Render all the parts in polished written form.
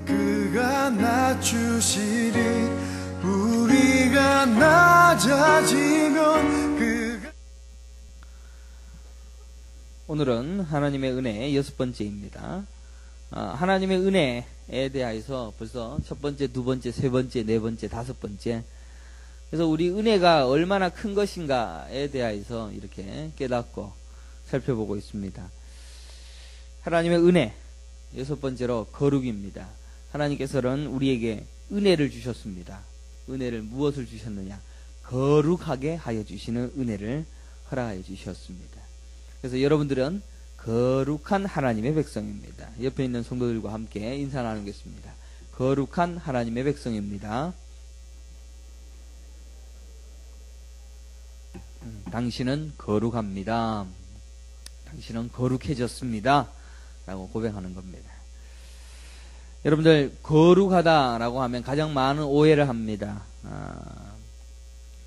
그가 낮추시리. 우리가 낮아지면 그가. 오늘은 하나님의 은혜 6번째입니다. 하나님의 은혜에 대해서 벌써 첫 번째, 두 번째, 세 번째, 네 번째, 다섯 번째. 그래서 우리 은혜가 얼마나 큰 것인가에 대해서 이렇게 깨닫고 살펴보고 있습니다. 하나님의 은혜, 여섯 번째로 거룩입니다. 하나님께서는 우리에게 은혜를 주셨습니다. 은혜를 무엇을 주셨느냐? 거룩하게 하여 주시는 은혜를 허락하여 주셨습니다. 그래서 여러분들은 거룩한 하나님의 백성입니다. 옆에 있는 성도들과 함께 인사 나누겠습니다. 거룩한 하나님의 백성입니다. 당신은 거룩합니다. 당신은 거룩해졌습니다. 라고 고백하는 겁니다. 여러분들, 거룩하다라고 하면 가장 많은 오해를 합니다.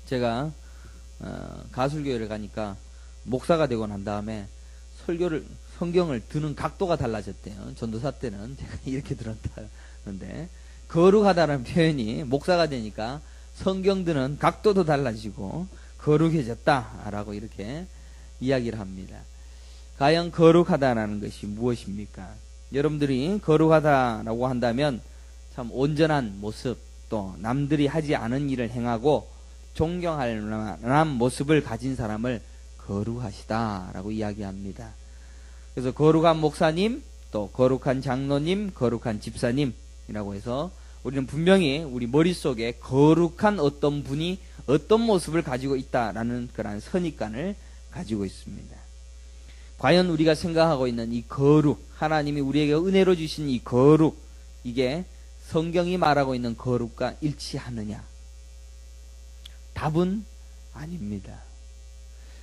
제가 가술교회를 가니까 목사가 되고 난 다음에 성경을 드는 각도가 달라졌대요. 전도사 때는 제가 이렇게 들었다는데, 거룩하다는 표현이 목사가 되니까 성경 드는 각도도 달라지고 거룩해졌다라고 이렇게 이야기를 합니다. 과연 거룩하다라는 것이 무엇입니까? 여러분들이 거룩하다라고 한다면 참 온전한 모습, 또 남들이 하지 않은 일을 행하고 존경할 만한 모습을 가진 사람을 거룩하시다라고 이야기합니다. 그래서 거룩한 목사님, 또 거룩한 장로님, 거룩한 집사님이라고 해서 우리는 분명히 우리 머릿속에 거룩한 어떤 분이 어떤 모습을 가지고 있다라는 그런 선입관을 가지고 있습니다. 과연 우리가 생각하고 있는 이 거룩, 하나님이 우리에게 은혜로 주신 이 거룩, 이게 성경이 말하고 있는 거룩과 일치하느냐? 답은 아닙니다.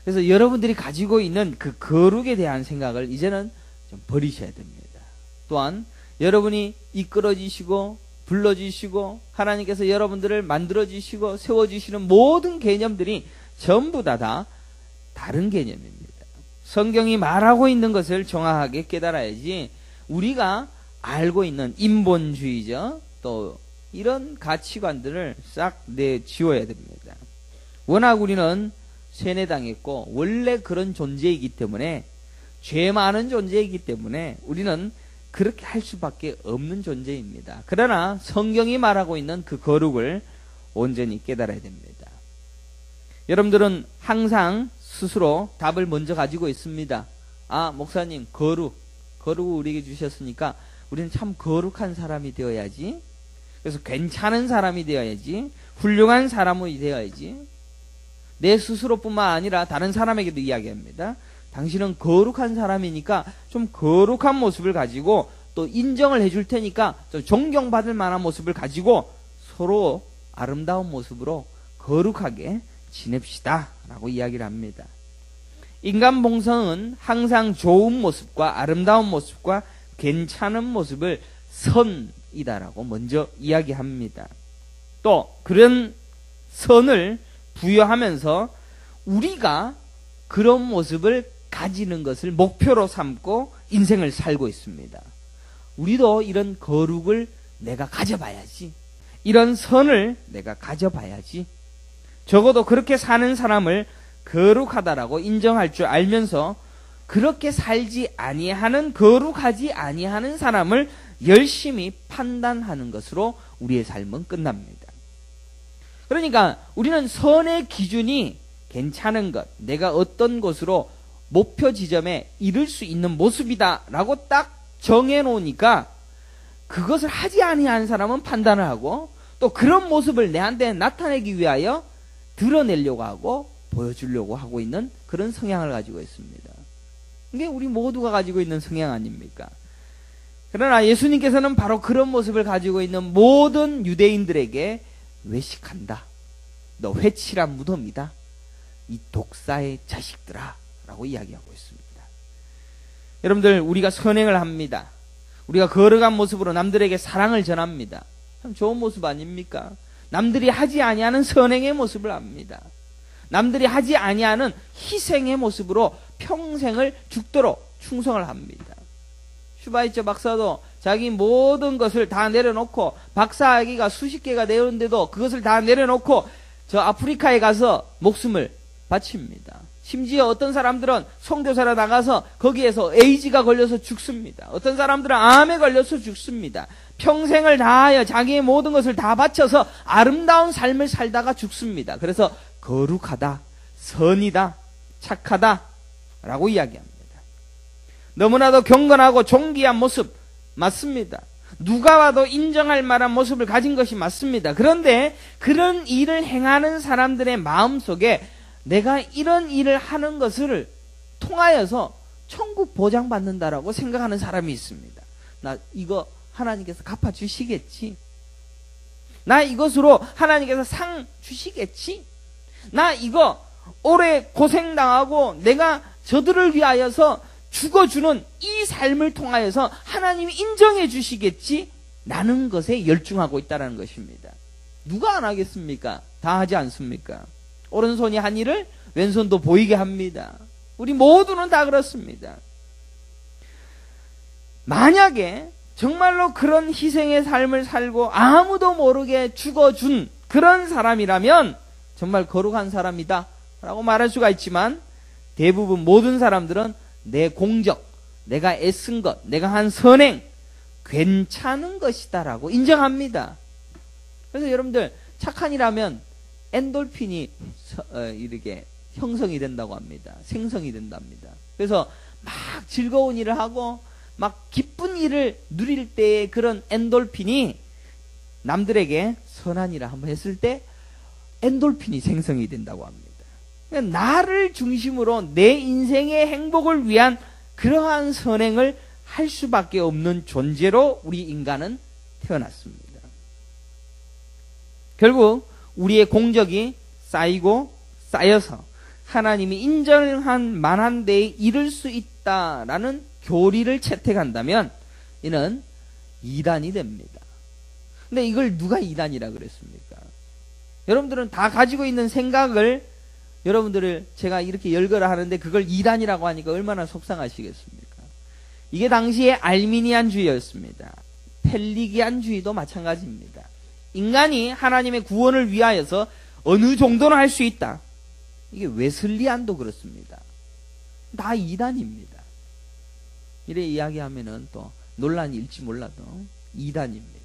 그래서 여러분들이 가지고 있는 그 거룩에 대한 생각을 이제는 좀 버리셔야 됩니다. 또한 여러분이 이끌어주시고 불러주시고 하나님께서 여러분들을 만들어주시고 세워주시는 모든 개념들이 전부 다 다른 개념입니다. 성경이 말하고 있는 것을 정확하게 깨달아야지 우리가 알고 있는 인본주의죠. 또 이런 가치관들을 싹 내지워야 됩니다. 워낙 우리는 세뇌당했고 원래 그런 존재이기 때문에, 죄 많은 존재이기 때문에 우리는 그렇게 할 수밖에 없는 존재입니다. 그러나 성경이 말하고 있는 그 거룩을 온전히 깨달아야 됩니다. 여러분들은 항상 스스로 답을 먼저 가지고 있습니다. 목사님, 거룩을 우리에게 주셨으니까 우리는 참 거룩한 사람이 되어야지. 그래서 괜찮은 사람이 되어야지. 훌륭한 사람이 되어야지. 내 스스로뿐만 아니라 다른 사람에게도 이야기합니다. 당신은 거룩한 사람이니까 좀 거룩한 모습을 가지고 또 인정을 해줄 테니까 좀 존경받을 만한 모습을 가지고 서로 아름다운 모습으로 거룩하게 지냅시다 라고 이야기를 합니다. 인간 본성은 항상 좋은 모습과 아름다운 모습과 괜찮은 모습을 선이다라고 먼저 이야기합니다. 또 그런 선을 부여하면서 우리가 그런 모습을 가지는 것을 목표로 삼고 인생을 살고 있습니다. 우리도 이런 거룩을 내가 가져봐야지. 이런 선을 내가 가져봐야지. 적어도 그렇게 사는 사람을 거룩하다라고 인정할 줄 알면서 그렇게 살지 아니하는, 거룩하지 아니하는 사람을 열심히 판단하는 것으로 우리의 삶은 끝납니다. 그러니까 우리는 선의 기준이 괜찮은 것, 내가 어떤 것으로 목표 지점에 이를 수 있는 모습이다 라고 딱 정해놓으니까 그것을 하지 아니하는 사람은 판단을 하고 또 그런 모습을 내한테 나타내기 위하여 드러내려고 하고 보여주려고 하고 있는 그런 성향을 가지고 있습니다. 이게 우리 모두가 가지고 있는 성향 아닙니까? 그러나 예수님께서는 바로 그런 모습을 가지고 있는 모든 유대인들에게 외식한다. 너 회칠한 무덤이다. 이 독사의 자식들아 라고 이야기하고 있습니다. 여러분들, 우리가 선행을 합니다. 우리가 거룩한 모습으로 남들에게 사랑을 전합니다. 참 좋은 모습 아닙니까? 남들이 하지 아니하는 선행의 모습을 합니다. 남들이 하지 아니하는 희생의 모습으로 평생을 죽도록 충성을 합니다. 슈바이처 박사도 자기 모든 것을 다 내려놓고 박사학위가 수십 개가 되었는데도 그것을 다 내려놓고 저 아프리카에 가서 목숨을 바칩니다. 심지어 어떤 사람들은 선교사로 나가서 거기에서 에이즈가 걸려서 죽습니다. 어떤 사람들은 암에 걸려서 죽습니다. 평생을 다하여 자기의 모든 것을 다 바쳐서 아름다운 삶을 살다가 죽습니다. 그래서 거룩하다, 선이다, 착하다 라고 이야기합니다. 너무나도 경건하고 존귀한 모습 맞습니다. 누가 와도 인정할 만한 모습을 가진 것이 맞습니다. 그런데 그런 일을 행하는 사람들의 마음속에 내가 이런 일을 하는 것을 통하여서 천국 보장받는다라고 생각하는 사람이 있습니다. 나 이거 하나님께서 갚아주시겠지. 나 이것으로 하나님께서 상 주시겠지. 나 이거 오래 고생당하고 내가 저들을 위하여서 죽어주는 이 삶을 통하여서 하나님이 인정해 주시겠지. 라는 것에 열중하고 있다는 것입니다. 누가 안 하겠습니까? 다 하지 않습니까? 오른손이 한 일을 왼손도 보이게 합니다. 우리 모두는 다 그렇습니다. 만약에 정말로 그런 희생의 삶을 살고 아무도 모르게 죽어준 그런 사람이라면 정말 거룩한 사람이다 라고 말할 수가 있지만, 대부분 모든 사람들은 내 공적, 내가 애쓴 것, 내가 한 선행 괜찮은 것이다 라고 인정합니다. 그래서 여러분들 착한 일하면 엔돌핀이 이렇게 형성이 된다고 합니다. 생성이 된답니다. 그래서 막 즐거운 일을 하고 막 기쁜 일을 누릴 때의 그런 엔돌핀이 남들에게 선한 일을 한번 했을 때 엔돌핀이 생성이 된다고 합니다. 그러니까 나를 중심으로 내 인생의 행복을 위한 그러한 선행을 할 수밖에 없는 존재로 우리 인간은 태어났습니다. 결국 우리의 공적이 쌓이고 쌓여서 하나님이 인정한 만한 데에 이를 수 있다라는 교리를 채택한다면 이는 이단이 됩니다. 근데 이걸 누가 이단이라 그랬습니까? 여러분들은 다 가지고 있는 생각을 여러분들을 제가 이렇게 열거를 하는데 그걸 이단이라고 하니까 얼마나 속상하시겠습니까? 이게 당시에 알미니안주의였습니다. 펠리기안주의도 마찬가지입니다. 인간이 하나님의 구원을 위하여서 어느 정도는 할 수 있다. 이게 웨슬리안도 그렇습니다. 다 이단입니다. 이래 이야기하면은 또 논란이 일지 몰라도 이단입니다.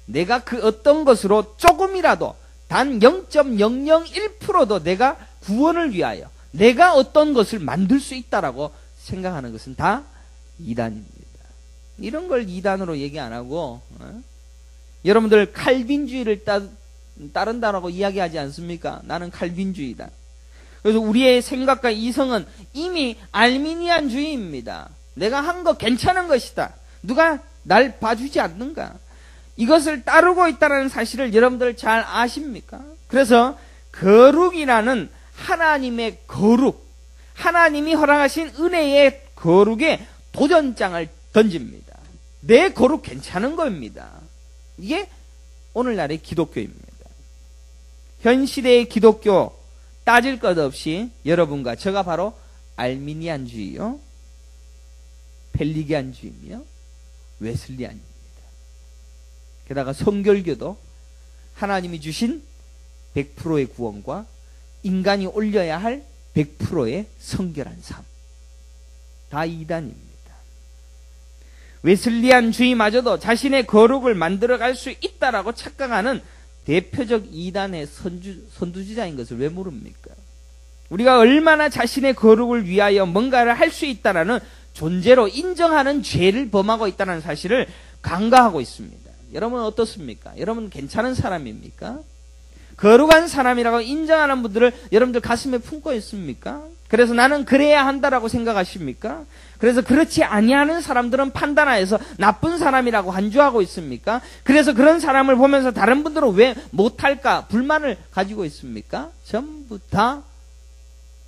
내가 그 어떤 것으로 조금이라도 단 0.001%도 내가 구원을 위하여 내가 어떤 것을 만들 수 있다라고 생각하는 것은 다 이단입니다. 이런 걸 이단으로 얘기 안 하고 여러분들 칼빈주의를 따른다라고 이야기하지 않습니까? 나는 칼빈주의다. 그래서 우리의 생각과 이성은 이미 알미니안주의입니다. 내가 한 거 괜찮은 것이다. 누가 날 봐주지 않는가? 이것을 따르고 있다는 사실을 여러분들 잘 아십니까? 그래서 거룩이라는 하나님의 거룩, 하나님이 허락하신 은혜의 거룩에 도전장을 던집니다. 내 거룩 괜찮은 겁니다. 이게 오늘날의 기독교입니다. 현 시대의 기독교 따질 것 없이 여러분과 저가 바로 알미니안주의요, 펠리기안주의며 웨슬리안입니다. 게다가 성결교도 하나님이 주신 100%의 구원과 인간이 올려야 할 100%의 성결한 삶, 다 이단입니다. 웨슬리안주의마저도 자신의 거룩을 만들어갈 수 있다라고 착각하는 대표적 이단의 선두주자인 것을 왜 모릅니까? 우리가 얼마나 자신의 거룩을 위하여 뭔가를 할 수 있다라는 존재로 인정하는 죄를 범하고 있다는 사실을 간과하고 있습니다. 여러분 어떻습니까? 여러분 괜찮은 사람입니까? 거룩한 사람이라고 인정하는 분들을 여러분들 가슴에 품고 있습니까? 그래서 나는 그래야 한다라고 생각하십니까? 그래서 그렇지 아니하는 사람들은 판단하여서 나쁜 사람이라고 간주하고 있습니까? 그래서 그런 사람을 보면서 다른 분들은 왜 못할까 불만을 가지고 있습니까? 전부 다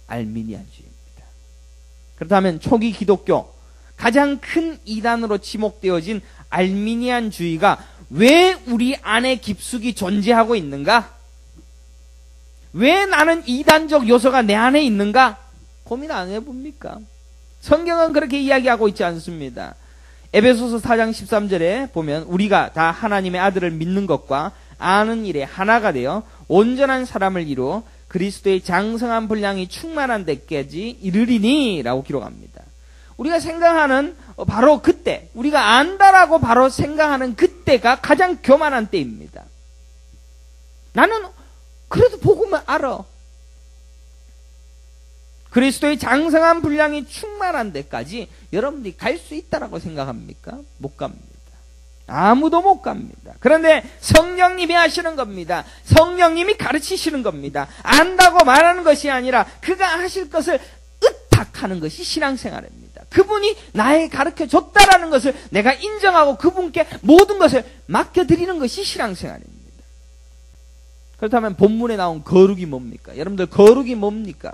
알미니안주의입니다. 그렇다면 초기 기독교 가장 큰 이단으로 지목되어진 알미니안주의가 왜 우리 안에 깊숙이 존재하고 있는가? 왜 나는 이단적 요소가 내 안에 있는가? 고민 안 해봅니까? 성경은 그렇게 이야기하고 있지 않습니다. 에베소서 4장 13절에 보면 우리가 다 하나님의 아들을 믿는 것과 아는 일에 하나가 되어 온전한 사람을 이루어 그리스도의 장성한 분량이 충만한 데까지 이르리니 라고 기록합니다. 우리가 생각하는 바로 그때, 우리가 안다라고 바로 생각하는 그때가 가장 교만한 때입니다. 나는 그래도 보고만 알아. 그리스도의 장성한 분량이 충만한 데까지 여러분들이 갈 수 있다라고 생각합니까? 못 갑니다. 아무도 못 갑니다. 그런데 성령님이 하시는 겁니다. 성령님이 가르치시는 겁니다. 안다고 말하는 것이 아니라 그가 하실 것을 의탁하는 것이 신앙생활입니다. 그분이 나에게 가르쳐줬다라는 것을 내가 인정하고 그분께 모든 것을 맡겨드리는 것이 신앙생활입니다. 그렇다면 본문에 나온 거룩이 뭡니까? 여러분들 거룩이 뭡니까?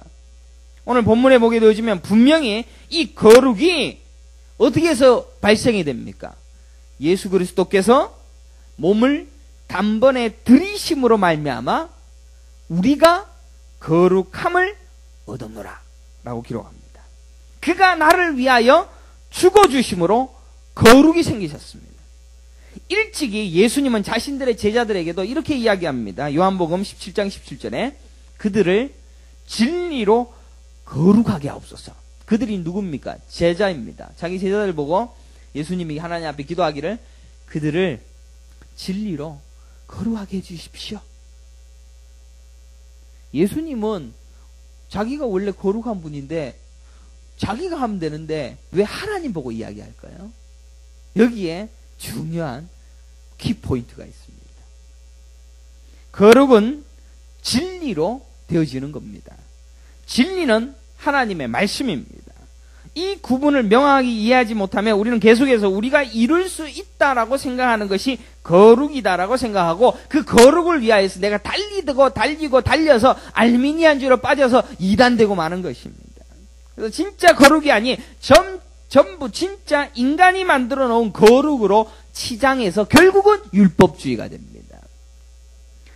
오늘 본문에 보게 되어지면 분명히 이 거룩이 어떻게 해서 발생이 됩니까? 예수 그리스도께서 몸을 단번에 들이심으로 말미암아 우리가 거룩함을 얻었노라 라고 기록합니다. 그가 나를 위하여 죽어주심으로 거룩이 생기셨습니다. 일찍이 예수님은 자신들의 제자들에게도 이렇게 이야기합니다. 요한복음 17장 17절에 그들을 진리로 거룩하게 하옵소서. 그들이 누굽니까? 제자입니다. 자기 제자들 보고 예수님이 하나님 앞에 기도하기를 그들을 진리로 거룩하게 해주십시오. 예수님은 자기가 원래 거룩한 분인데 자기가 하면 되는데 왜 하나님 보고 이야기할까요? 여기에 중요한 키포인트가 있습니다. 거룩은 진리로 되어지는 겁니다. 진리는 하나님의 말씀입니다. 이 구분을 명확하게 이해하지 못하면 우리는 계속해서 우리가 이룰 수 있다라고 생각하는 것이 거룩이다라고 생각하고 그 거룩을 위하여서 내가 달리고 달려서 알미니안주로 빠져서 이단되고 마는 것입니다. 그래서 진짜 거룩이 아닌 전부 진짜 인간이 만들어 놓은 거룩으로 치장해서 결국은 율법주의가 됩니다.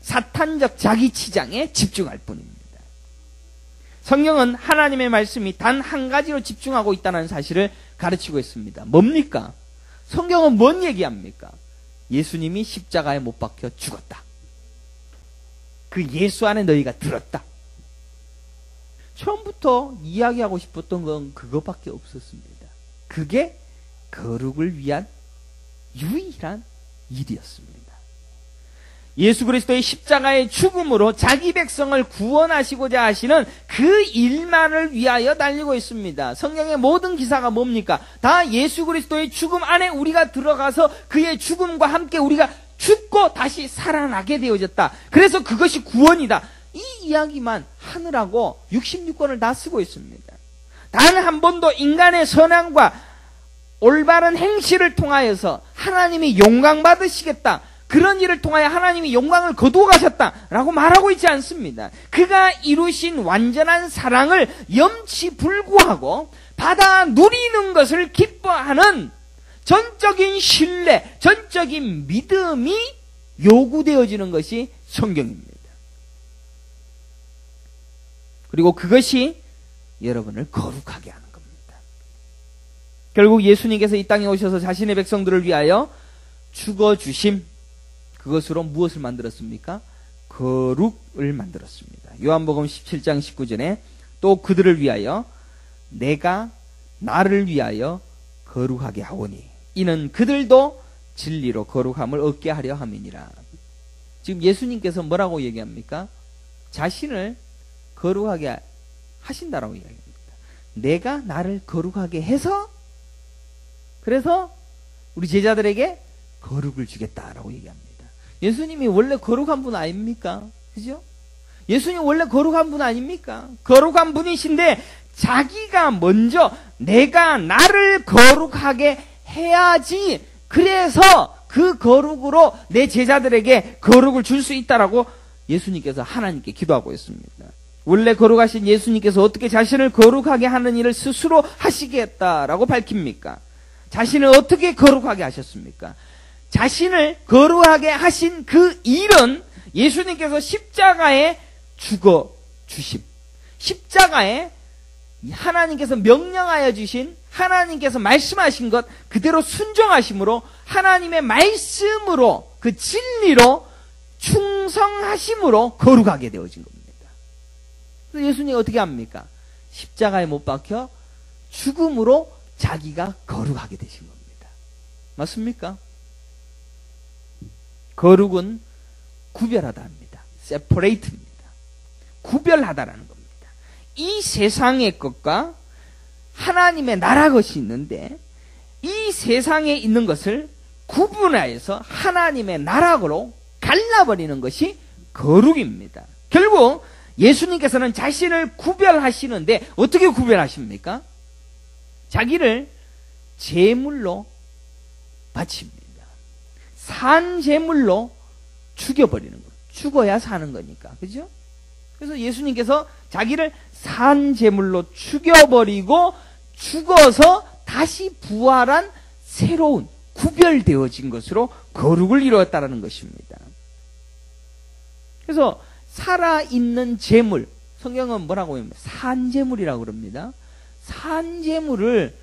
사탄적 자기 치장에 집중할 뿐입니다. 성경은 하나님의 말씀이 단 한 가지로 집중하고 있다는 사실을 가르치고 있습니다. 뭡니까? 성경은 뭔 얘기합니까? 예수님이 십자가에 못 박혀 죽었다. 그 예수 안에 너희가 들었다. 처음부터 이야기하고 싶었던 건 그것밖에 없었습니다. 그게 거룩을 위한 유일한 일이었습니다. 예수 그리스도의 십자가의 죽음으로 자기 백성을 구원하시고자 하시는 그 일만을 위하여 달리고 있습니다. 성경의 모든 기사가 뭡니까? 다 예수 그리스도의 죽음 안에 우리가 들어가서 그의 죽음과 함께 우리가 죽고 다시 살아나게 되어졌다. 그래서 그것이 구원이다. 이 이야기만 하느라고 66권을 다 쓰고 있습니다. 단 한 번도 인간의 선함과 올바른 행실을 통하여서 하나님이 영광 받으시겠다. 그런 일을 통하여 하나님이 영광을 거두어 가셨다라고 말하고 있지 않습니다. 그가 이루신 완전한 사랑을 염치불구하고 받아 누리는 것을 기뻐하는 전적인 신뢰, 전적인 믿음이 요구되어지는 것이 성경입니다. 그리고 그것이 여러분을 거룩하게 하는 겁니다. 결국 예수님께서 이 땅에 오셔서 자신의 백성들을 위하여 죽어주심, 그것으로 무엇을 만들었습니까? 거룩을 만들었습니다. 요한복음 17장 19절에 또 그들을 위하여 내가 나를 위하여 거룩하게 하오니 이는 그들도 진리로 거룩함을 얻게 하려 함이니라. 지금 예수님께서 뭐라고 얘기합니까? 자신을 거룩하게 하신다라고 이야기합니다. 내가 나를 거룩하게 해서 그래서 우리 제자들에게 거룩을 주겠다라고 얘기합니다. 예수님이 원래 거룩한 분 아닙니까? 그죠? 예수님 원래 거룩한 분 아닙니까? 거룩한 분이신데 자기가 먼저 내가 나를 거룩하게 해야지 그래서 그 거룩으로 내 제자들에게 거룩을 줄 수 있다라고 예수님께서 하나님께 기도하고 있습니다. 원래 거룩하신 예수님께서 어떻게 자신을 거룩하게 하는 일을 스스로 하시겠다라고 밝힙니까? 자신을 어떻게 거룩하게 하셨습니까? 자신을 거룩하게 하신 그 일은 예수님께서 십자가에 죽어주심, 십자가에 하나님께서 명령하여 주신 하나님께서 말씀하신 것 그대로 순종하심으로 하나님의 말씀으로 그 진리로 충성하심으로 거룩하게 되어진 겁니다. 그래서 예수님이 어떻게 합니까? 십자가에 못 박혀 죽음으로 자기가 거룩하게 되신 겁니다. 맞습니까? 거룩은 구별하다 합니다. separate입니다. 구별하다라는 겁니다. 이 세상의 것과 하나님의 나라 것이 있는데 이 세상에 있는 것을 구분하여서 하나님의 나라로 갈라버리는 것이 거룩입니다. 결국 예수님께서는 자신을 구별하시는데 어떻게 구별하십니까? 자기를 제물로 바칩니다. 산 제물로 죽여버리는 거예요. 죽어야 사는 거니까. 그죠? 그래서 예수님께서 자기를 산 제물로 죽여버리고 죽어서 다시 부활한 새로운 구별되어진 것으로 거룩을 이루었다는 것입니다. 그래서 살아있는 제물, 성경은 뭐라고 합니까? 산제물이라고 그럽니다. 산제물을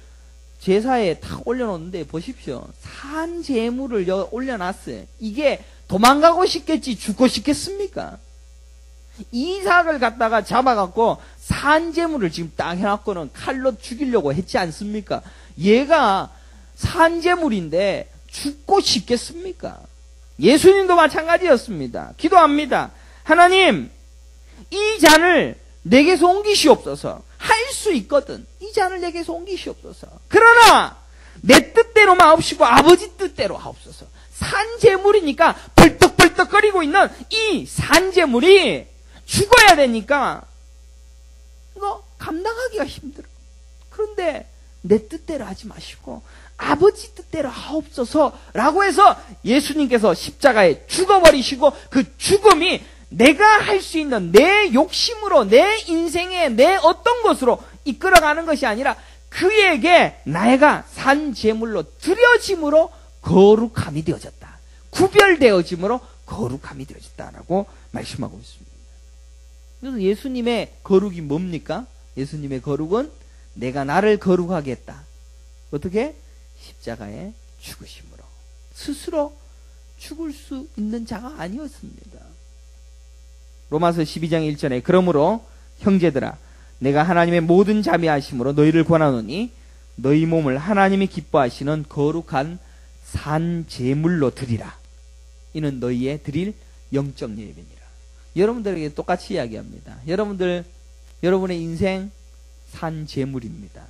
제사에 탁 올려놓는데 보십시오. 산제물을 올려놨어요. 이게 도망가고 싶겠지 죽고 싶겠습니까? 이삭을 갖다가 잡아갖고 산제물을 지금 딱 해놨고는 칼로 죽이려고 했지 않습니까? 얘가 산제물인데 죽고 싶겠습니까? 예수님도 마찬가지였습니다. 기도합니다. 하나님, 이 잔을 내게서 옮기시옵소서. 할 수 있거든. 이 잔을 내게서 옮기시옵소서. 그러나 내 뜻대로 마옵시고 아버지 뜻대로 하옵소서. 산제물이니까 벌떡벌떡거리고 있는 이 산제물이 죽어야 되니까 이거 감당하기가 힘들어. 그런데 내 뜻대로 하지 마시고 아버지 뜻대로 하옵소서라고 해서 예수님께서 십자가에 죽어버리시고 그 죽음이 내가 할 수 있는 내 욕심으로 내 인생의 내 어떤 것으로 이끌어가는 것이 아니라 그에게 내가 산 제물로 드려짐으로 거룩함이 되어졌다. 구별되어짐으로 거룩함이 되어졌다라고 말씀하고 있습니다. 그래서 예수님의 거룩이 뭡니까? 예수님의 거룩은 내가 나를 거룩하게 했다. 어떻게? 십자가에 죽으심으로. 스스로 죽을 수 있는 자가 아니었습니다. 로마서 12장 1절에 그러므로 형제들아 내가 하나님의 모든 자비하심으로 너희를 권하노니 너희 몸을 하나님이 기뻐하시는 거룩한 산 제물로 드리라. 이는 너희의 드릴 영적 예배니라. 여러분들에게 똑같이 이야기합니다. 여러분의 인생 산 제물입니다.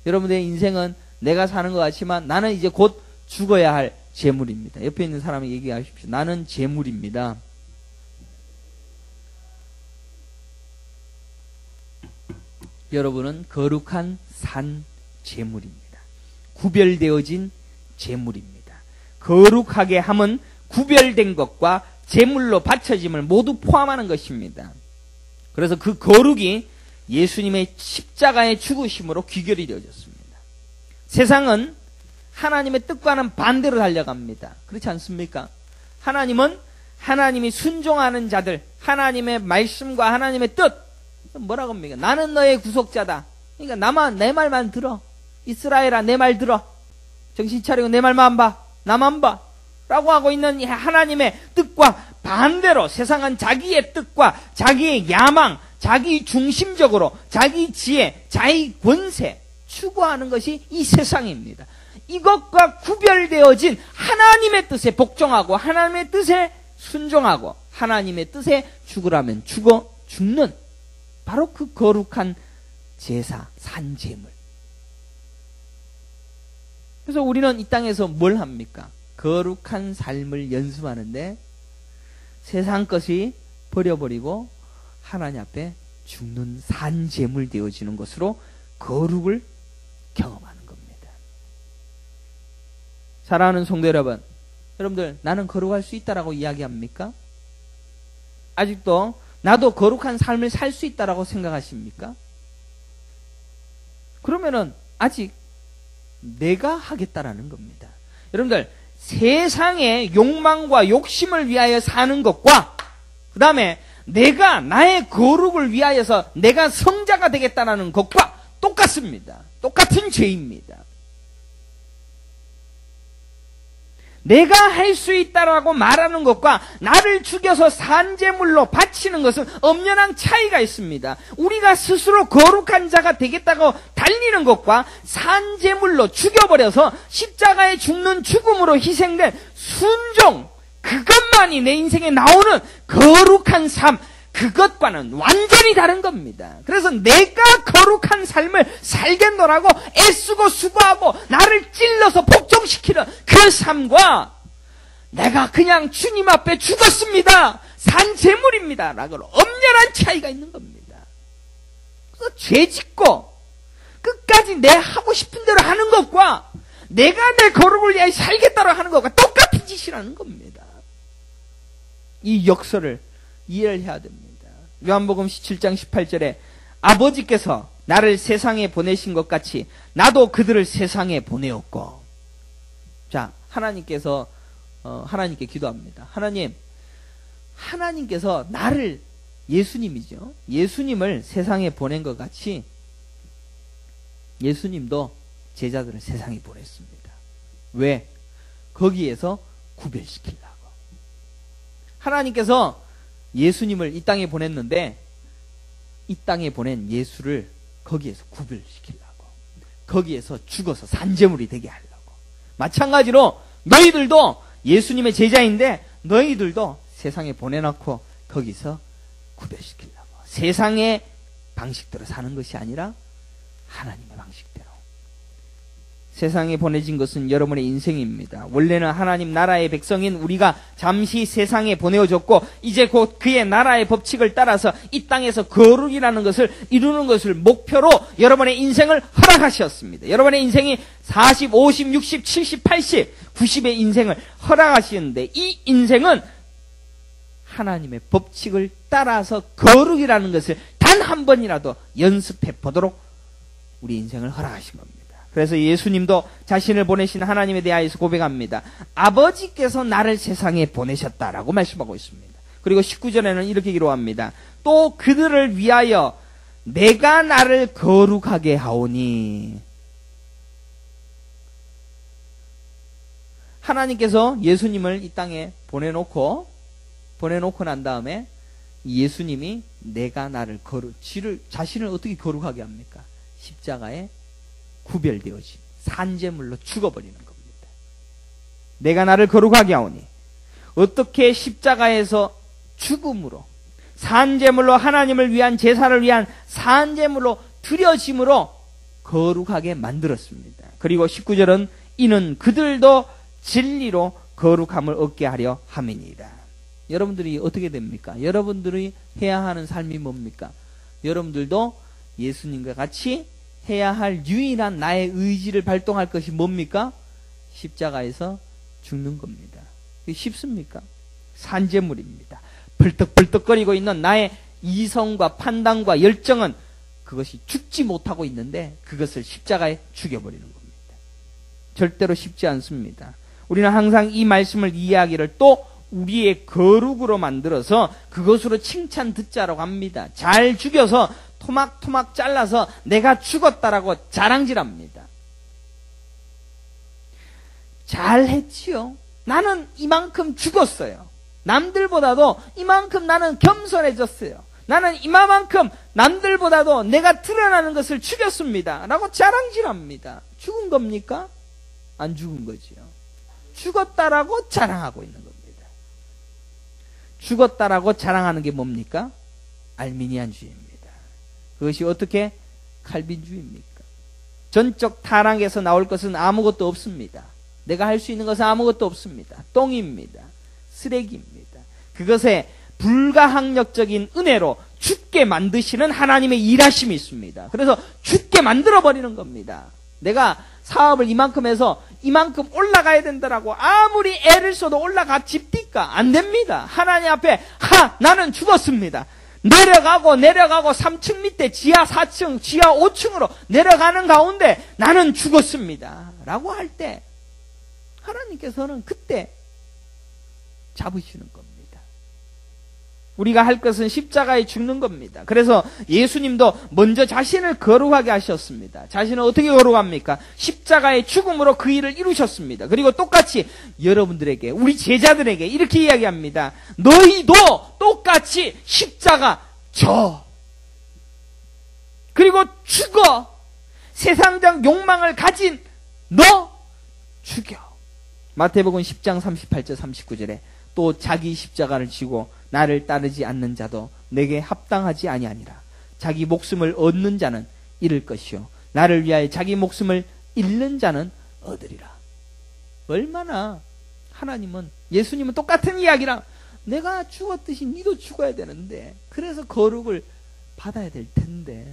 여러분의 인생은 내가 사는 것 같지만 나는 이제 곧 죽어야 할 제물입니다. 옆에 있는 사람에게 얘기하십시오. 나는 제물입니다. 여러분은 거룩한 산 제물입니다. 구별되어진 제물입니다. 거룩하게 함은 구별된 것과 제물로 바쳐짐을 모두 포함하는 것입니다. 그래서 그 거룩이 예수님의 십자가의 죽으심으로 귀결이 되어졌습니다. 세상은 하나님의 뜻과는 반대로 달려갑니다. 그렇지 않습니까? 하나님은 하나님이 순종하는 자들, 하나님의 말씀과 하나님의 뜻, 뭐라고 합니까? 나는 너의 구속자다. 그러니까 나만 내 말만 들어. 이스라엘아 내 말 들어. 정신 차리고 내 말만 봐. 나만 봐. 라고 하고 있는 하나님의 뜻과 반대로 세상은 자기의 뜻과 자기의 야망, 자기 중심적으로 자기 지혜, 자기 권세 추구하는 것이 이 세상입니다. 이것과 구별되어진 하나님의 뜻에 복종하고 하나님의 뜻에 순종하고 하나님의 뜻에 죽으라면 죽는 바로 그 거룩한 제사, 산제물. 그래서 우리는 이 땅에서 뭘 합니까? 거룩한 삶을 연습하는데 세상 것이 버려버리고 하나님 앞에 죽는 산제물 되어지는 것으로 거룩을 경험하는 겁니다. 사랑하는 성도 여러분, 여러분들 나는 거룩할 수 있다라고 이야기합니까? 아직도 나도 거룩한 삶을 살 수 있다라고 생각하십니까? 그러면은 아직 내가 하겠다라는 겁니다. 여러분들 세상의 욕망과 욕심을 위하여 사는 것과 그 다음에 내가 나의 거룩을 위하여서 내가 성자가 되겠다라는 것과 똑같습니다. 똑같은 죄입니다. 내가 할 수 있다라고 말하는 것과 나를 죽여서 산제물로 바치는 것은 엄연한 차이가 있습니다. 우리가 스스로 거룩한 자가 되겠다고 달리는 것과 산제물로 죽여버려서 십자가에 죽는 죽음으로 희생된 순종, 그것만이 내 인생에 나오는 거룩한 삶, 그것과는 완전히 다른 겁니다. 그래서 내가 거룩한 삶을 살겠노라고 애쓰고 수고하고 나를 찔러서 복종시키는 그 삶과 내가 그냥 주님 앞에 죽었습니다, 산제물입니다 라고 엄연한 차이가 있는 겁니다. 그래서 죄 짓고 끝까지 내 하고 싶은 대로 하는 것과 내가 내 거룩을 위하여 살겠다고 하는 것과 똑같은 짓이라는 겁니다. 이 역설을 이해를 해야 됩니다. 요한복음 17장 18절에 아버지께서 나를 세상에 보내신 것 같이 나도 그들을 세상에 보내었고. 자, 하나님께서 하나님께 기도합니다. 하나님께서 나를, 예수님이죠, 예수님을 세상에 보낸 것 같이 예수님도 제자들을 세상에 보냈습니다. 왜? 거기에서 구별시키려고. 하나님께서 예수님을 이 땅에 보냈는데 이 땅에 보낸 예수를 거기에서 구별시키려고, 거기에서 죽어서 산제물이 되게 하려고. 마찬가지로 너희들도 예수님의 제자인데 너희들도 세상에 보내놓고 거기서 구별시키려고. 세상의 방식대로 사는 것이 아니라 하나님의 방식대로. 세상에 보내진 것은 여러분의 인생입니다. 원래는 하나님 나라의 백성인 우리가 잠시 세상에 보내어졌고 이제 곧 그의 나라의 법칙을 따라서 이 땅에서 거룩이라는 것을 이루는 것을 목표로 여러분의 인생을 허락하셨습니다. 여러분의 인생이 40, 50, 60, 70, 80, 90의 인생을 허락하시는데 이 인생은 하나님의 법칙을 따라서 거룩이라는 것을 단 한 번이라도 연습해 보도록 우리 인생을 허락하신 겁니다. 그래서 예수님도 자신을 보내신 하나님에 대하여서 고백합니다. 아버지께서 나를 세상에 보내셨다라고 말씀하고 있습니다. 그리고 19절에는 이렇게 기록합니다. 또 그들을 위하여 내가 나를 거룩하게 하오니. 하나님께서 예수님을 이 땅에 보내놓고 난 다음에 예수님이 내가 나를 자신을 어떻게 거룩하게 합니까? 십자가에 구별되어진 산제물로 죽어버리는 겁니다. 내가 나를 거룩하게 하오니. 어떻게 십자가에서 죽음으로, 산제물로, 하나님을 위한 제사를 위한 산제물로 드려짐으로 거룩하게 만들었습니다. 그리고 19절은 이는 그들도 진리로 거룩함을 얻게 하려 함이니이다. 여러분들이 어떻게 됩니까? 여러분들이 해야 하는 삶이 뭡니까? 여러분들도 예수님과 같이 해야 할 유일한 나의 의지를 발동할 것이 뭡니까? 십자가에서 죽는 겁니다. 쉽습니까? 산제물입니다. 벌떡벌떡거리고 있는 나의 이성과 판단과 열정은 그것이 죽지 못하고 있는데 그것을 십자가에 죽여버리는 겁니다. 절대로 쉽지 않습니다. 우리는 항상 이 말씀을 이해하기를 또 우리의 거룩으로 만들어서 그것으로 칭찬 듣자라고 합니다. 잘 죽여서 토막토막 잘라서 내가 죽었다라고 자랑질합니다. 잘했지요. 나는 이만큼 죽었어요. 남들보다도 이만큼 나는 겸손해졌어요. 나는 이만큼 남들보다도 내가 드러나는 것을 죽였습니다 라고 자랑질합니다. 죽은 겁니까? 안 죽은 거지요. 죽었다라고 자랑하고 있는 겁니다. 죽었다라고 자랑하는 게 뭡니까? 알미니안주의입니다. 그것이 어떻게 칼빈주의입니까? 전적 타락에서 나올 것은 아무것도 없습니다. 내가 할 수 있는 것은 아무것도 없습니다. 똥입니다. 쓰레기입니다. 그것에 불가항력적인 은혜로 죽게 만드시는 하나님의 일하심이 있습니다. 그래서 죽게 만들어버리는 겁니다. 내가 사업을 이만큼 해서 이만큼 올라가야 된다라고 아무리 애를 써도 올라가 집디까? 안 됩니다. 하나님 앞에 나는 죽었습니다. 내려가고 3층 밑에 지하 4층, 지하 5층으로 내려가는 가운데 나는 죽었습니다 라고 할 때 하나님께서는 그때 잡으시는 겁니다. 우리가 할 것은 십자가에 죽는 겁니다. 그래서 예수님도 먼저 자신을 거룩하게 하셨습니다. 자신을 어떻게 거룩합니까? 십자가의 죽음으로 그 일을 이루셨습니다. 그리고 똑같이 여러분들에게, 우리 제자들에게 이렇게 이야기합니다. 너희도 똑같이 십자가 져. 그리고 죽어. 세상적 욕망을 가진 너 죽여. 마태복음 10장 38절 39절에 또 자기 십자가를 지고 나를 따르지 않는 자도 내게 합당하지 아니하니라. 자기 목숨을 얻는 자는 잃을 것이요 나를 위하여 자기 목숨을 잃는 자는 얻으리라. 얼마나 하나님은, 예수님은 똑같은 이야기랑 내가 죽었듯이 니도 죽어야 되는데, 그래서 거룩을 받아야 될 텐데.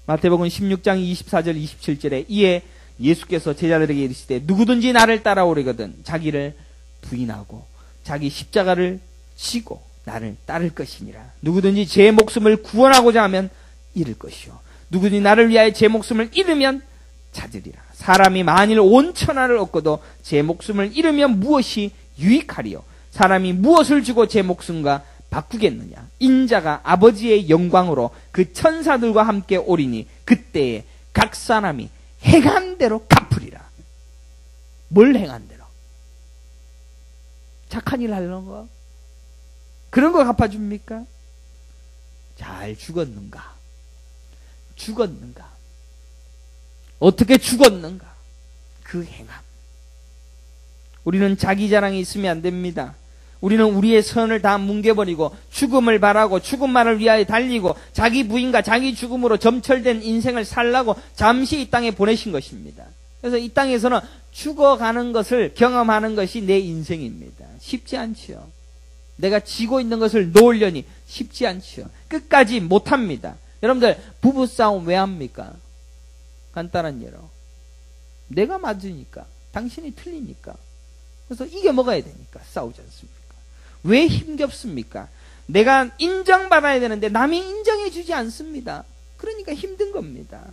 마태복음 16장 24절 27절에 이에 예수께서 제자들에게 이르시되 누구든지 나를 따라오려거든 자기를 부인하고 자기 십자가를 지고 나를 따를 것이니라. 누구든지 제 목숨을 구원하고자 하면 잃을 것이요 누구든지 나를 위하여 제 목숨을 잃으면 찾으리라. 사람이 만일 온 천하를 얻고도 제 목숨을 잃으면 무엇이 유익하리요? 사람이 무엇을 주고 제 목숨과 바꾸겠느냐? 인자가 아버지의 영광으로 그 천사들과 함께 오리니 그때에 각 사람이 행한 대로 갚으리라. 뭘 행한 대로? 착한 일 하려는 거? 그런 거 갚아줍니까? 잘 죽었는가? 죽었는가? 어떻게 죽었는가? 그 행함. 우리는 자기 자랑이 있으면 안 됩니다. 우리는 우리의 선을 다 뭉개버리고 죽음을 바라고 죽음만을 위하여 달리고 자기 부인과 자기 죽음으로 점철된 인생을 살라고 잠시 이 땅에 보내신 것입니다. 그래서 이 땅에서는 죽어가는 것을 경험하는 것이 내 인생입니다. 쉽지 않지요. 내가 지고 있는 것을 놓으려니 쉽지 않지요. 끝까지 못합니다. 여러분들 부부싸움 왜 합니까? 간단한 예로 내가 맞으니까, 당신이 틀리니까, 그래서 이겨 먹어야 되니까 싸우지 않습니까? 왜 힘겹습니까? 내가 인정받아야 되는데 남이 인정해 주지 않습니다. 그러니까 힘든 겁니다.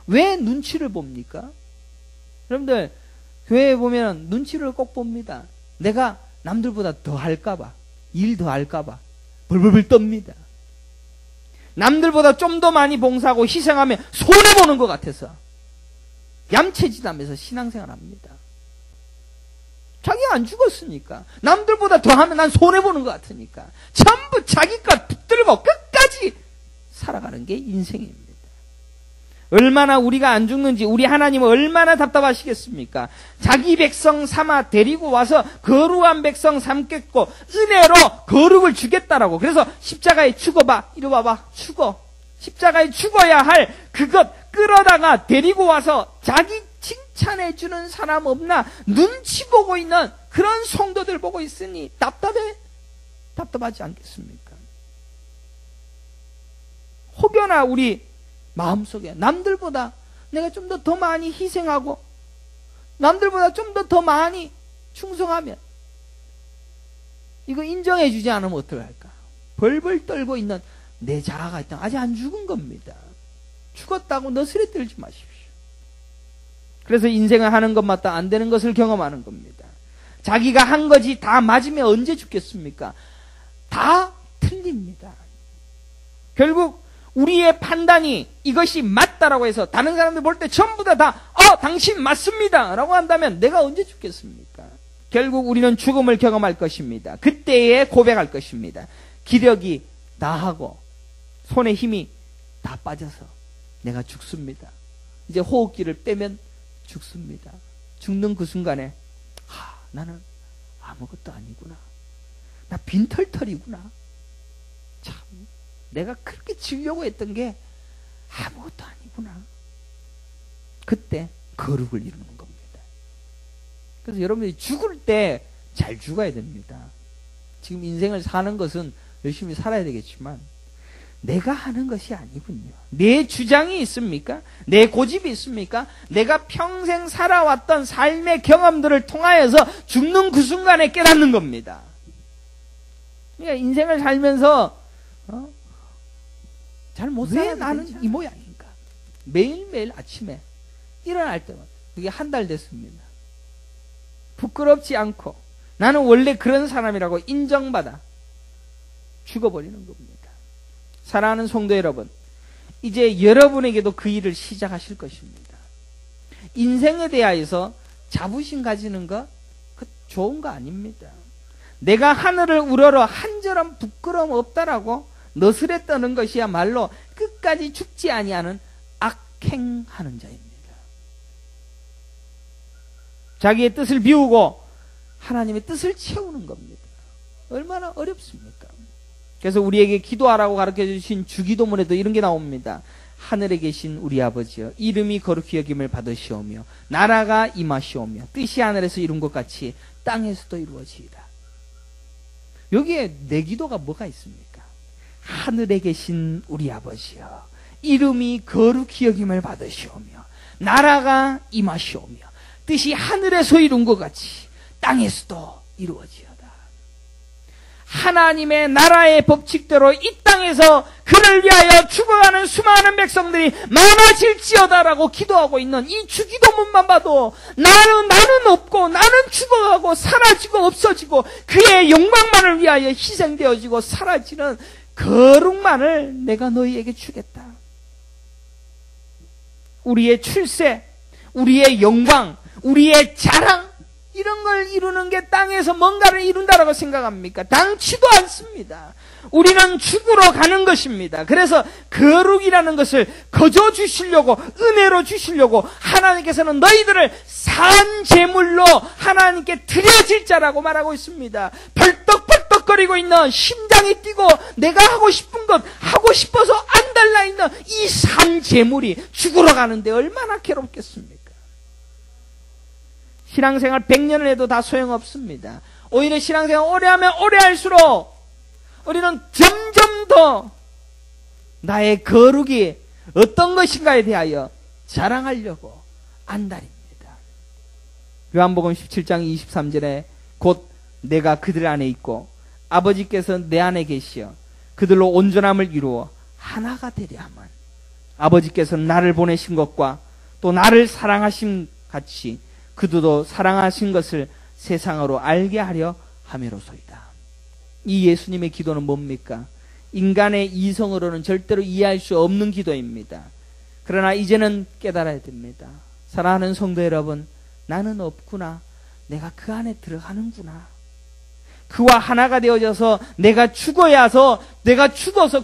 왜 눈치를 봅니까? 여러분들 교회에 보면 눈치를 꼭 봅니다. 내가 남들보다 더 할까봐, 일 더 할까봐 벌벌벌 떱니다. 남들보다 좀 더 많이 봉사하고 희생하면 손해보는 것 같아서 얌체짓하면서 신앙생활 합니다. 자기가 안 죽었으니까, 남들보다 더하면 난 손해보는 것 같으니까 전부 자기 것 붙들고 끝까지 살아가는 게 인생입니다. 얼마나 우리가 안 죽는지 우리 하나님은 얼마나 답답하시겠습니까? 자기 백성 삼아 데리고 와서 거룩한 백성 삼겠고 은혜로 거룩을 주겠다라고. 그래서 십자가에 죽어봐, 이리 와봐, 죽어. 십자가에 죽어야 할 그것 끌어다가 데리고 와서 자기 칭찬해 주는 사람 없나 눈치 보고 있는 그런 성도들 보고 있으니 답답해? 답답하지 않겠습니까? 혹여나 우리 마음속에 남들보다 내가 좀 더 많이 희생하고 남들보다 좀 더 많이 충성하면 이거 인정해 주지 않으면 어떡할까? 벌벌 떨고 있는 내 자아가 있다면 아직 안 죽은 겁니다. 죽었다고 너스레 떨지 마십시오. 그래서 인생을 하는 것마다 안 되는 것을 경험하는 겁니다. 자기가 한 것이 다 맞으면 언제 죽겠습니까? 다 틀립니다. 결국 우리의 판단이 이것이 맞다라고 해서 다른 사람들 볼 때 전부 다 당신 맞습니다 라고 한다면 내가 언제 죽겠습니까? 결국 우리는 죽음을 경험할 것입니다. 그때에 고백할 것입니다. 기력이 다하고 손에 힘이 다 빠져서 내가 죽습니다. 이제 호흡기를 빼면 죽습니다. 죽는 그 순간에 나는 아무것도 아니구나. 나 빈털털이구나. 참 내가 그렇게 지으려고 했던 게 아무것도 아니구나. 그때 거룩을 이루는 겁니다. 그래서 여러분들이 죽을 때 잘 죽어야 됩니다. 지금 인생을 사는 것은 열심히 살아야 되겠지만 내가 하는 것이 아니군요. 내 주장이 있습니까? 내 고집이 있습니까? 내가 평생 살아왔던 삶의 경험들을 통하여서 죽는 그 순간에 깨닫는 겁니다. 그러니까 인생을 살면서 잘 못 살아. 왜 나는 이 모양인가? 매일매일 아침에 일어날 때마다 그게 한 달 됐습니다. 부끄럽지 않고 나는 원래 그런 사람이라고 인정받아 죽어버리는 겁니다. 사랑하는 성도 여러분, 이제 여러분에게도 그 일을 시작하실 것입니다. 인생에 대하여서 자부심 가지는 거 그 좋은 거 아닙니다. 내가 하늘을 우러러 한절은 부끄러움 없다라고 너스레 떠는 것이야말로 끝까지 죽지 아니하는 악행하는 자입니다. 자기의 뜻을 비우고 하나님의 뜻을 채우는 겁니다. 얼마나 어렵습니까? 그래서 우리에게 기도하라고 가르쳐 주신 주기도문에도 이런 게 나옵니다. 하늘에 계신 우리 아버지여, 이름이 거룩히 여김을 받으시오며 나라가 임하시오며 뜻이 하늘에서 이룬 것 같이 땅에서도 이루어지이다. 여기에 내 기도가 뭐가 있습니까? 하늘에 계신 우리 아버지여, 이름이 거룩히 여김을 받으시오며 나라가 임하시오며 뜻이 하늘에서 이룬 것 같이 땅에서도 이루어지어다. 하나님의 나라의 법칙대로 이 땅에서 그를 위하여 죽어가는 수많은 백성들이 많아질지어다라고 기도하고 있는 이 주기도문만 봐도 나는 없고 나는 죽어가고 사라지고 없어지고 그의 영광만을 위하여 희생되어지고 사라지는 거룩만을 내가 너희에게 주겠다. 우리의 출세, 우리의 영광, 우리의 자랑, 이런 걸 이루는 게 땅에서 뭔가를 이룬다라고 생각합니까? 당치도 않습니다. 우리는 죽으러 가는 것입니다. 그래서 거룩이라는 것을 거저 주시려고, 은혜로 주시려고 하나님께서는 너희들을 산 제물로 하나님께 드려질 자라고 말하고 있습니다. 벌떡벌떡거리고 있는, 심장이 뛰고 내가 하고 싶은 것 하고 싶어서 안 달라있는 이 산 제물이 죽으러 가는데 얼마나 괴롭겠습니까? 신앙생활 100년을 해도 다 소용없습니다. 오히려 신앙생활 오래하면 오래할수록 우리는 점점 더 나의 거룩이 어떤 것인가에 대하여 자랑하려고 안달입니다. 요한복음 17장 23절에 곧 내가 그들 안에 있고 아버지께서 내 안에 계시어 그들로 온전함을 이루어 하나가 되려 함은 아버지께서는 나를 보내신 것과 또 나를 사랑하신 같이 그들도 사랑하신 것을 세상으로 알게 하려 함이로소이다. 이 예수님의 기도는 뭡니까? 인간의 이성으로는 절대로 이해할 수 없는 기도입니다. 그러나 이제는 깨달아야 됩니다. 사랑하는 성도 여러분, 나는 없구나. 내가 그 안에 들어가는구나. 그와 하나가 되어져서 내가 죽어서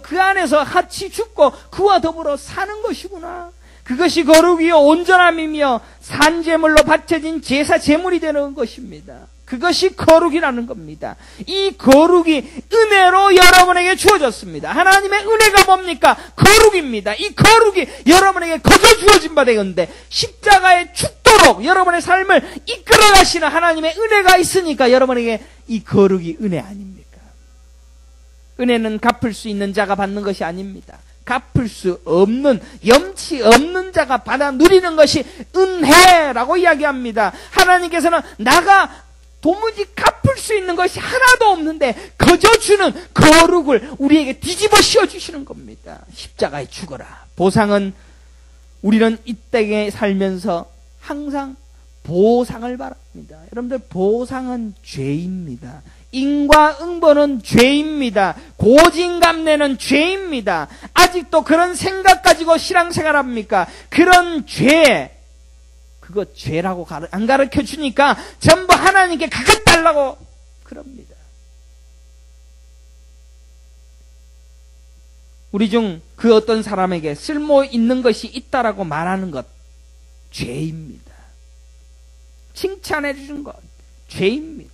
그 안에서 같이 죽고 그와 더불어 사는 것이구나. 그것이 거룩이요 온전함이며 산제물로 바쳐진 제사 제물이 되는 것입니다. 그것이 거룩이라는 겁니다. 이 거룩이 은혜로 여러분에게 주어졌습니다. 하나님의 은혜가 뭡니까? 거룩입니다. 이 거룩이 여러분에게 거저 주어진 바 되건데 십자가에 죽도록 여러분의 삶을 이끌어 가시는 하나님의 은혜가 있으니까 여러분에게 이 거룩이 은혜 아닙니까? 은혜는 갚을 수 있는 자가 받는 것이 아닙니다. 갚을 수 없는, 염치 없는 자가 받아 누리는 것이 은혜라고 이야기합니다. 하나님께서는 나가 도무지 갚을 수 있는 것이 하나도 없는데 거저 주는 거룩을 우리에게 뒤집어 씌워주시는 겁니다. 십자가에 죽어라. 보상은, 우리는 이 땅에 살면서 항상 보상을 바랍니다. 여러분들, 보상은 죄입니다. 인과응보는 죄입니다. 고진감래는 죄입니다. 아직도 그런 생각 가지고 신앙생활합니까? 그런 죄, 그거 죄라고 안 가르쳐 주니까 전부 하나님께 그것 달라고 그럽니다. 우리 중 그 어떤 사람에게 쓸모 있는 것이 있다라고 말하는 것, 죄입니다. 칭찬해 주는 것, 죄입니다.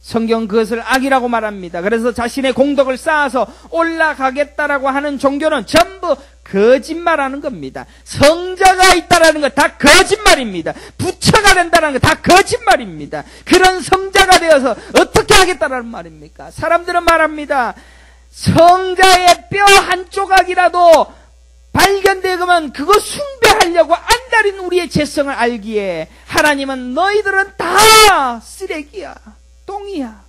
성경 그것을 악이라고 말합니다. 그래서 자신의 공덕을 쌓아서 올라가겠다라고 하는 종교는 전부 거짓말하는 겁니다. 성자가 있다라는 것 다 거짓말입니다. 부처가 된다는 것 다 거짓말입니다. 그런 성자가 되어서 어떻게 하겠다라는 말입니까? 사람들은 말합니다. 성자의 뼈 한 조각이라도 발견되면 그거 숭배하려고 안달인 우리의 죄성을 알기에 하나님은 너희들은 다 쓰레기야, 똥이야.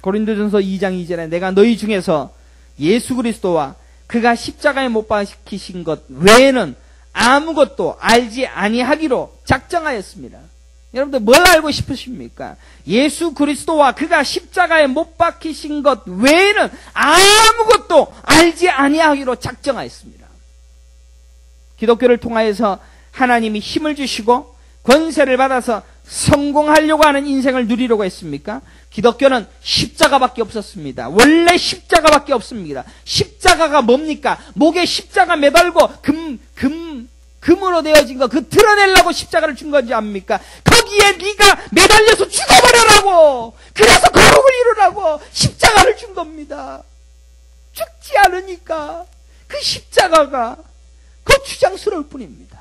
고린도전서 2장 2절에 내가 너희 중에서 예수 그리스도와 그가 십자가에 못 박히신 것 외에는 아무것도 알지 아니하기로 작정하였습니다. 여러분들 뭘 알고 싶으십니까? 예수 그리스도와 그가 십자가에 못 박히신 것 외에는 아무것도 알지 아니하기로 작정하였습니다. 기독교를 통하여서 하나님이 힘을 주시고 권세를 받아서 성공하려고 하는 인생을 누리려고 했습니까? 기독교는 십자가밖에 없었습니다. 원래 십자가밖에 없습니다. 십자가가 뭡니까? 목에 십자가 매달고 금으로 되어진 거, 그 드러내려고 십자가를 준 건지 압니까? 거기에 네가 매달려서 죽어버려라고! 그래서 거룩을 이루라고 십자가를 준 겁니다. 죽지 않으니까 그 십자가가 거추장스러울 뿐입니다.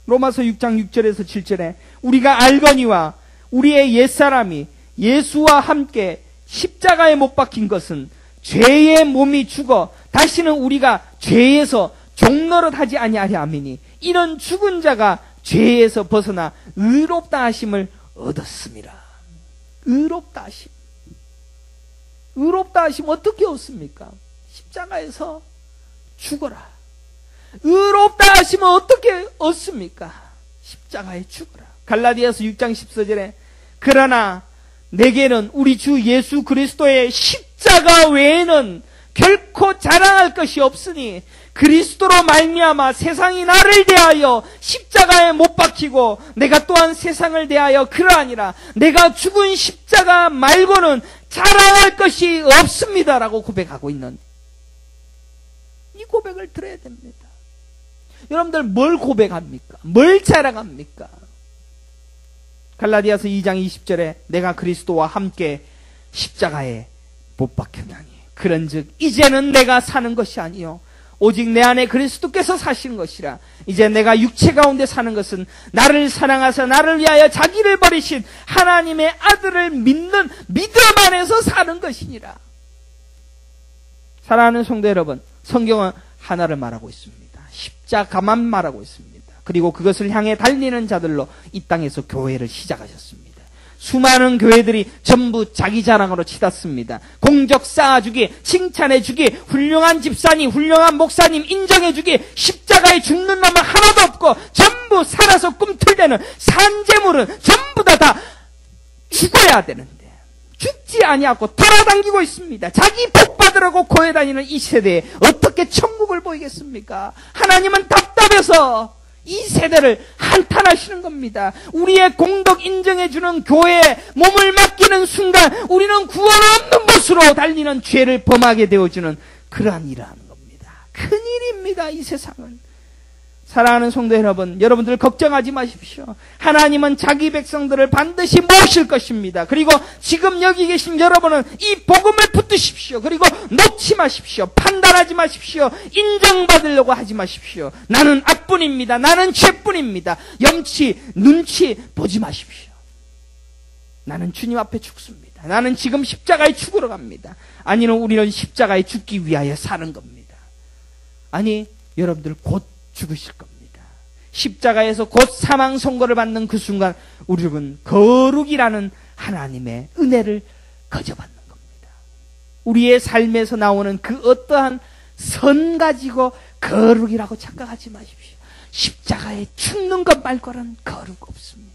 로마서 6장 6절에서 7절에 우리가 알거니와 우리의 옛사람이 예수와 함께 십자가에 못 박힌 것은 죄의 몸이 죽어 다시는 우리가 죄에서 종노릇 하지 아니하려 함이니 이는 죽은 자가 죄에서 벗어나 의롭다 하심을 얻었습니다. 의롭다 하심. 의롭다 하심 어떻게 얻습니까? 십자가에서 죽어라. 의롭다 하심은 어떻게 얻습니까? 십자가에 죽어라. 갈라디아서 6장 14절에 그러나 내게는 우리 주 예수 그리스도의 십자가 외에는 결코 자랑할 것이 없으니 그리스도로 말미암아 세상이 나를 대하여 십자가에 못 박히고 내가 또한 세상을 대하여 그러하니라. 내가 죽은 십자가 말고는 자랑할 것이 없습니다라고 고백하고 있는 이 고백을 들어야 됩니다. 여러분들 뭘 고백합니까? 뭘 자랑합니까? 갈라디아서 2장 20절에 내가 그리스도와 함께 십자가에 못 박혔나니 그런즉 이제는 내가 사는 것이 아니요 오직 내 안에 그리스도께서 사시는 것이라. 이제 내가 육체 가운데 사는 것은 나를 사랑하사 나를 위하여 자기를 버리신 하나님의 아들을 믿는 믿음 안에서 사는 것이니라. 사랑하는 성도 여러분, 성경은 하나를 말하고 있습니다. 십자가만 말하고 있습니다. 그리고 그것을 향해 달리는 자들로 이 땅에서 교회를 시작하셨습니다. 수많은 교회들이 전부 자기 자랑으로 치닫습니다. 공적 쌓아주기, 칭찬해주기, 훌륭한 집사님, 훌륭한 목사님 인정해주기, 십자가에 죽는 놈은 하나도 없고 전부 살아서 꿈틀대는 산재물은 전부 다 죽어야 되는데 죽지 아니하고 돌아다니고 있습니다. 자기 복 받으라고 고해 다니는 이 세대에 어떻게 천국을 보이겠습니까? 하나님은 답답해서 이 세대를 한탄하시는 겁니다. 우리의 공덕 인정해주는 교회에 몸을 맡기는 순간 우리는 구원 없는 곳으로 달리는 죄를 범하게 되어지는 그러한 일을 하는 겁니다. 큰일입니다. 이 세상은. 사랑하는 성도 여러분, 여러분들 걱정하지 마십시오. 하나님은 자기 백성들을 반드시 모실 것입니다. 그리고 지금 여기 계신 여러분은 이 복음을 붙드십시오. 그리고 놓지 마십시오. 판단하지 마십시오. 인정받으려고 하지 마십시오. 나는 악뿐입니다. 나는 죄뿐입니다. 눈치 보지 마십시오. 나는 주님 앞에 죽습니다. 나는 지금 십자가에 죽으러 갑니다. 아니면 우리는 십자가에 죽기 위하여 사는 겁니다. 아니, 여러분들 곧 죽으실 겁니다. 십자가에서 곧 사망 선고를 받는 그 순간 우리는 거룩이라는 하나님의 은혜를 거저받는 겁니다. 우리의 삶에서 나오는 그 어떠한 선 가지고 거룩이라고 착각하지 마십시오. 십자가에 죽는 것 말고는 거룩 없습니다.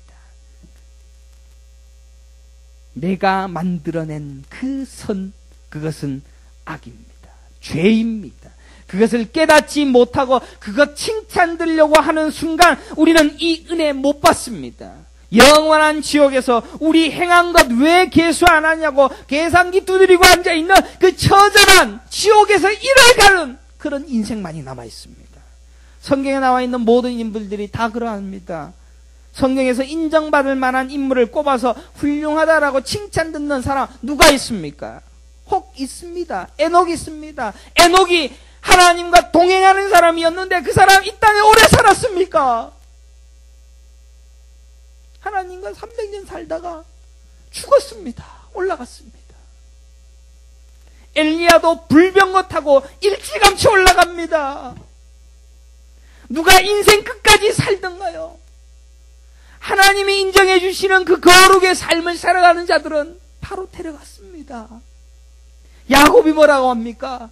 내가 만들어낸 그 선, 그것은 악입니다. 죄입니다. 그것을 깨닫지 못하고 그것 칭찬 들려고 하는 순간 우리는 이 은혜 못 받습니다. 영원한 지옥에서 우리 행한 것 왜 계수 안 하냐고 계산기 두드리고 앉아있는 그 처절한 지옥에서 일을 가는 그런 인생만이 남아있습니다. 성경에 나와 있는 모든 인물들이 다 그러합니다. 성경에서 인정받을 만한 인물을 꼽아서 훌륭하다라고 칭찬 듣는 사람 누가 있습니까? 혹 있습니다. 에녹 있습니다. 에녹이 하나님과 동행하는 사람이었는데 그 사람 이 땅에 오래 살았습니까? 하나님과 300년 살다가 죽었습니다. 올라갔습니다. 엘리야도 불병거 타고 일찌감치 올라갑니다. 누가 인생 끝까지 살던가요? 하나님이 인정해 주시는 그 거룩의 삶을 살아가는 자들은 바로 데려갔습니다. 야곱이 뭐라고 합니까?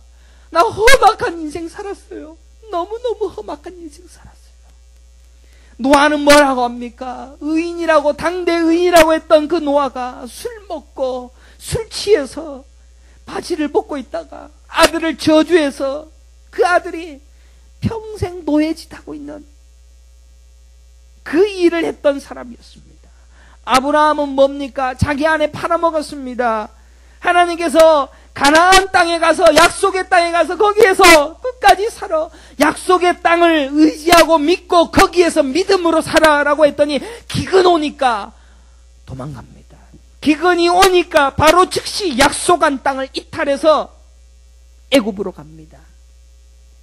나 험악한 인생 살았어요. 너무너무 험악한 인생 살았어요. 노아는 뭐라고 합니까? 의인이라고, 당대 의인이라고 했던 그 노아가 술 먹고 술 취해서 바지를 벗고 있다가 아들을 저주해서 그 아들이 평생 노예짓하고 있는 그 일을 했던 사람이었습니다. 아브라함은 뭡니까? 자기 아내 팔아먹었습니다. 하나님께서 가나안 땅에 가서, 약속의 땅에 가서 거기에서 끝까지 살아, 약속의 땅을 의지하고 믿고 거기에서 믿음으로 살아라고 했더니 기근 오니까 도망갑니다. 기근이 오니까 바로 즉시 약속한 땅을 이탈해서 애굽으로 갑니다.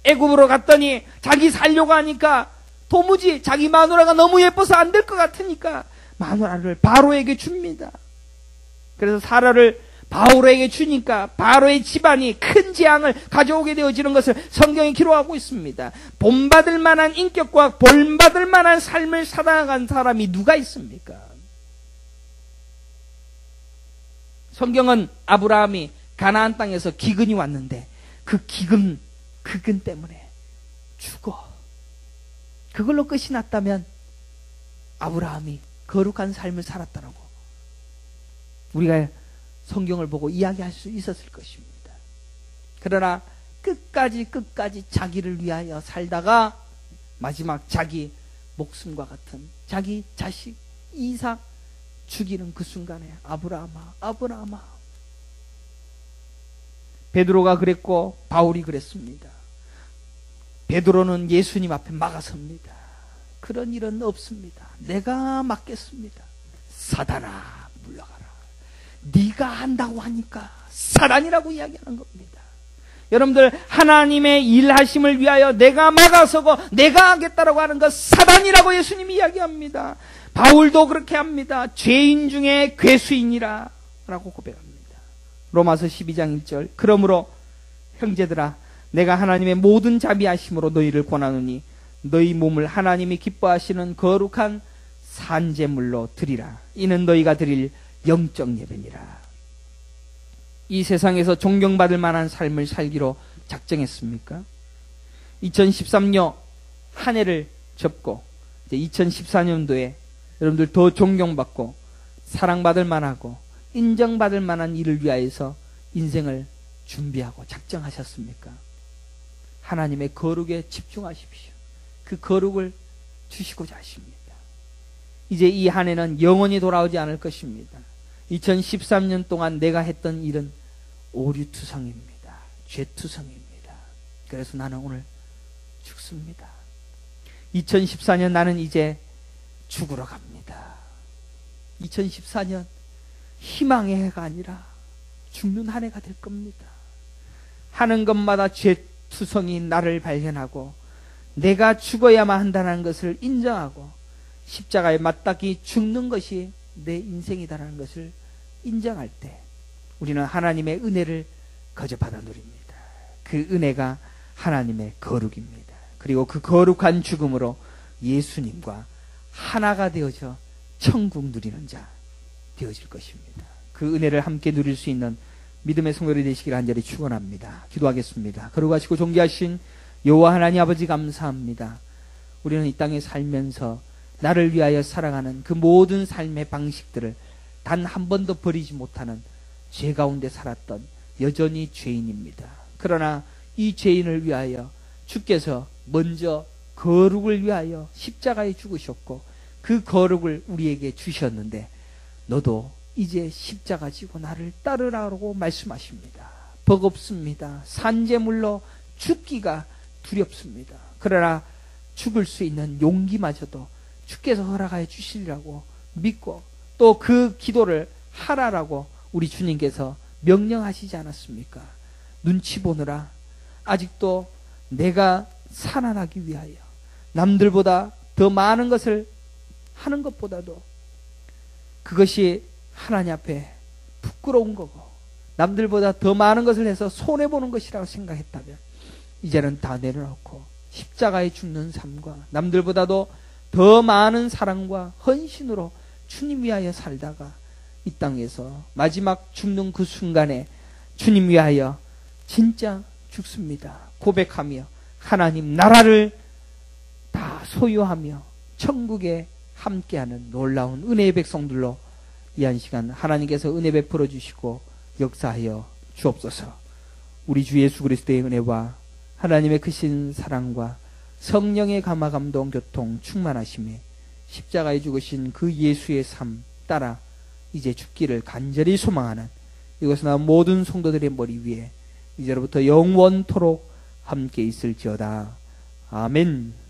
애굽으로 갔더니 자기 살려고 하니까 도무지 자기 마누라가 너무 예뻐서 안 될 것 같으니까 마누라를 바로에게 줍니다. 그래서 사라를 바로에게 주니까 바로의 집안이 큰 재앙을 가져오게 되어지는 것을 성경이 기록하고 있습니다. 본받을 만한 인격과 본받을 만한 삶을 살아간 사람이 누가 있습니까? 성경은 아브라함이 가나안 땅에서 기근이 왔는데 그 기근 때문에 죽어. 그걸로 끝이 났다면 아브라함이 거룩한 삶을 살았다라고 우리가 성경을 보고 이야기할 수 있었을 것입니다. 그러나 끝까지 자기를 위하여 살다가 마지막 자기 목숨과 같은 자기 자식 이삭 죽이는 그 순간에 아브라함아. 베드로가 그랬고 바울이 그랬습니다. 베드로는 예수님 앞에 막아섭니다. 그런 일은 없습니다. 내가 막겠습니다. 사단아 물러가라. 네가 한다고 하니까 사단이라고 이야기하는 겁니다. 여러분들, 하나님의 일하심을 위하여 내가 막아서고 내가 하겠다라고 하는 것 사단이라고 예수님이 이야기합니다. 바울도 그렇게 합니다. 죄인 중에 괴수인이라 라고 고백합니다. 로마서 12장 1절 그러므로 형제들아 내가 하나님의 모든 자비하심으로 너희를 권하노니 너희 몸을 하나님이 기뻐하시는 거룩한 산제물로 드리라. 이는 너희가 드릴 영적 예배니라. 이 세상에서 존경받을 만한 삶을 살기로 작정했습니까? 2013년 한 해를 접고 이제 2014년도에 여러분들 더 존경받고 사랑받을 만하고 인정받을 만한 일을 위하여서 인생을 준비하고 작정하셨습니까? 하나님의 거룩에 집중하십시오. 그 거룩을 주시고자 하십니다. 이제 이 한 해는 영원히 돌아오지 않을 것입니다. 2013년 동안 내가 했던 일은 오류투성입니다. 죄투성입니다. 그래서 나는 오늘 죽습니다. 2014년 나는 이제 죽으러 갑니다. 2014년 희망의 해가 아니라 죽는 한 해가 될 겁니다. 하는 것마다 죄투성이 나를 발견하고 내가 죽어야만 한다는 것을 인정하고 십자가에 맞닿기 죽는 것이 내 인생이다라는 것을 인정할 때 우리는 하나님의 은혜를 거저받아 누립니다. 그 은혜가 하나님의 거룩입니다. 그리고 그 거룩한 죽음으로 예수님과 하나가 되어져 천국 누리는 자 되어질 것입니다. 그 은혜를 함께 누릴 수 있는 믿음의 성도들이 되시기를 간절히 축원합니다. 기도하겠습니다. 거룩하시고 존귀하신 여호와 하나님 아버지 감사합니다. 우리는 이 땅에 살면서 나를 위하여 살아가는 그 모든 삶의 방식들을 단 한 번도 버리지 못하는 죄 가운데 살았던 여전히 죄인입니다. 그러나 이 죄인을 위하여 주께서 먼저 거룩을 위하여 십자가에 죽으셨고 그 거룩을 우리에게 주셨는데 너도 이제 십자가 지고 나를 따르라고 말씀하십니다. 버겁습니다. 산재물로 죽기가 두렵습니다. 그러나 죽을 수 있는 용기마저도 주께서 허락하여 주시리라고 믿고 또 그 기도를 하라라고 우리 주님께서 명령하시지 않았습니까? 눈치 보느라 아직도 내가 살아나기 위하여 남들보다 더 많은 것을 하는 것보다도 그것이 하나님 앞에 부끄러운 거고 남들보다 더 많은 것을 해서 손해보는 것이라고 생각했다면 이제는 다 내려놓고 십자가에 죽는 삶과 남들보다도 더 많은 사랑과 헌신으로 주님 위하여 살다가 이 땅에서 마지막 죽는 그 순간에 주님 위하여 진짜 죽습니다. 고백하며 하나님 나라를 다 소유하며 천국에 함께하는 놀라운 은혜의 백성들로 이 한 시간 하나님께서 은혜 베풀어 주시고 역사하여 주옵소서. 우리 주 예수 그리스도의 은혜와 하나님의 크신 사랑과 성령의 감화 감동 교통 충만하심에 십자가에 죽으신 그 예수의 삶 따라 이제 죽기를 간절히 소망하는 이것은 모든 성도들의 머리 위에 이제로부터 영원토록 함께 있을지어다. 아멘.